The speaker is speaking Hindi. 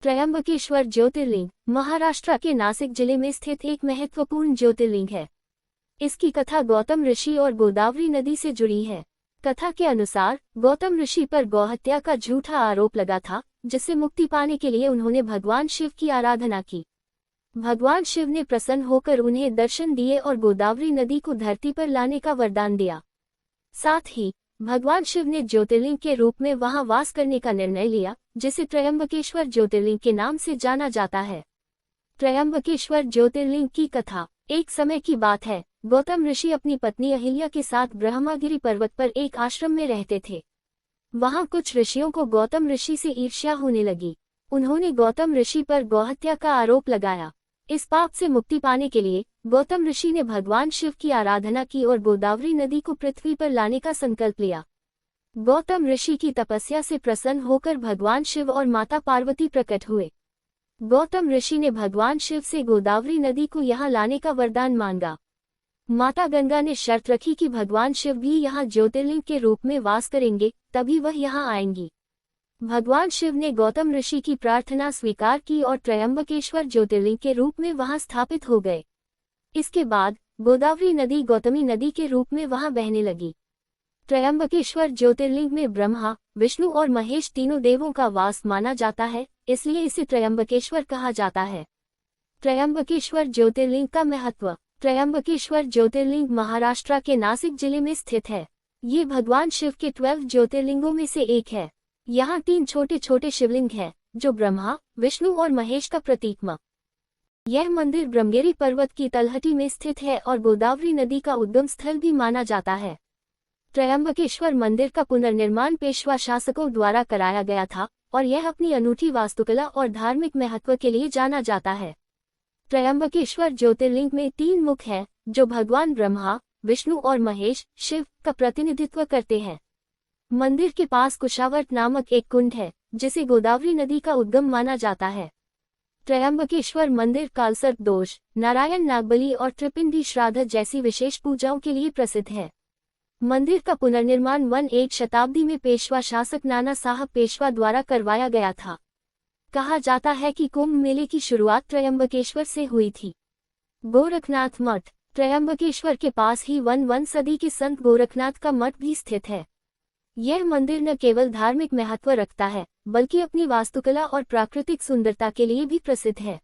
त्र्यंबकेश्वर ज्योतिर्लिंग महाराष्ट्र के नासिक जिले में स्थित एक महत्वपूर्ण ज्योतिर्लिंग है। इसकी कथा गौतम ऋषि और गोदावरी नदी से जुड़ी है। कथा के अनुसार गौतम ऋषि पर गौहत्या का झूठा आरोप लगा था, जिससे मुक्ति पाने के लिए उन्होंने भगवान शिव की आराधना की। भगवान शिव ने प्रसन्न होकर उन्हें दर्शन दिए और गोदावरी नदी को धरती पर लाने का वरदान दिया। साथ ही भगवान शिव ने ज्योतिर्लिंग के रूप में वहां वास करने का निर्णय लिया, जिसे त्र्यंबकेश्वर ज्योतिर्लिंग के नाम से जाना जाता है। त्र्यंबकेश्वर ज्योतिर्लिंग की कथा। एक समय की बात है, गौतम ऋषि अपनी पत्नी अहिल्या के साथ ब्रह्मगिरि पर्वत पर एक आश्रम में रहते थे। वहां कुछ ऋषियों को गौतम ऋषि से ईर्ष्या होने लगी। उन्होंने गौतम ऋषि पर गौहत्या का आरोप लगाया। इस पाप से मुक्ति पाने के लिए गौतम ऋषि ने भगवान शिव की आराधना की और गोदावरी नदी को पृथ्वी पर लाने का संकल्प लिया। गौतम ऋषि की तपस्या से प्रसन्न होकर भगवान शिव और माता पार्वती प्रकट हुए। गौतम ऋषि ने भगवान शिव से गोदावरी नदी को यहाँ लाने का वरदान मांगा। माता गंगा ने शर्त रखी कि भगवान शिव भी यहाँ ज्योतिर्लिंग के रूप में वास करेंगे, तभी वह यहाँ आएंगी। भगवान शिव ने गौतम ऋषि की प्रार्थना स्वीकार की और त्र्यंबकेश्वर ज्योतिर्लिंग के रूप में वहां स्थापित हो गए। इसके बाद गोदावरी नदी गौतमी नदी के रूप में वहां बहने लगी। त्र्यंबकेश्वर ज्योतिर्लिंग में ब्रह्मा, विष्णु और महेश तीनों देवों का वास माना जाता है, इसलिए इसे त्र्यंबकेश्वर कहा जाता है। त्र्यंबकेश्वर ज्योतिर्लिंग का महत्व। त्र्यंबकेश्वर ज्योतिर्लिंग महाराष्ट्र के नासिक जिले में स्थित है। ये भगवान शिव के 12 ज्योतिर्लिंगों में से एक है। यहाँ 3 छोटे छोटे शिवलिंग हैं, जो ब्रह्मा, विष्णु और महेश का प्रतीक म। यह मंदिर ब्रह्मगिरि पर्वत की तलहटी में स्थित है और गोदावरी नदी का उद्गम स्थल भी माना जाता है। त्र्यंबकेश्वर मंदिर का पुनर्निर्माण पेशवा शासकों द्वारा कराया गया था और यह अपनी अनूठी वास्तुकला और धार्मिक महत्व के लिए जाना जाता है। त्र्यंबकेश्वर ज्योतिर्लिंग में 3 मुख हैं, जो भगवान ब्रह्मा, विष्णु और महेश शिव का प्रतिनिधित्व करते हैं। मंदिर के पास कुशावर्त नामक एक कुंड है, जिसे गोदावरी नदी का उद्गम माना जाता है। त्र्यंबकेश्वर मंदिर कालसर्प दोष, नारायण नागबली और त्रिपिंडी श्राद्ध जैसी विशेष पूजाओं के लिए प्रसिद्ध है। मंदिर का पुनर्निर्माण 18वीं शताब्दी में पेशवा शासक नाना साहब पेशवा द्वारा करवाया गया था। कहा जाता है कि कुंभ मेले की शुरुआत त्र्यंबकेश्वर से हुई थी। गोरखनाथ मठ। त्र्यंबकेश्वर के पास ही 11वीं सदी के संत गोरखनाथ का मठ भी स्थित है। यह मंदिर न केवल धार्मिक महत्व रखता है, बल्कि अपनी वास्तुकला और प्राकृतिक सुंदरता के लिए भी प्रसिद्ध है।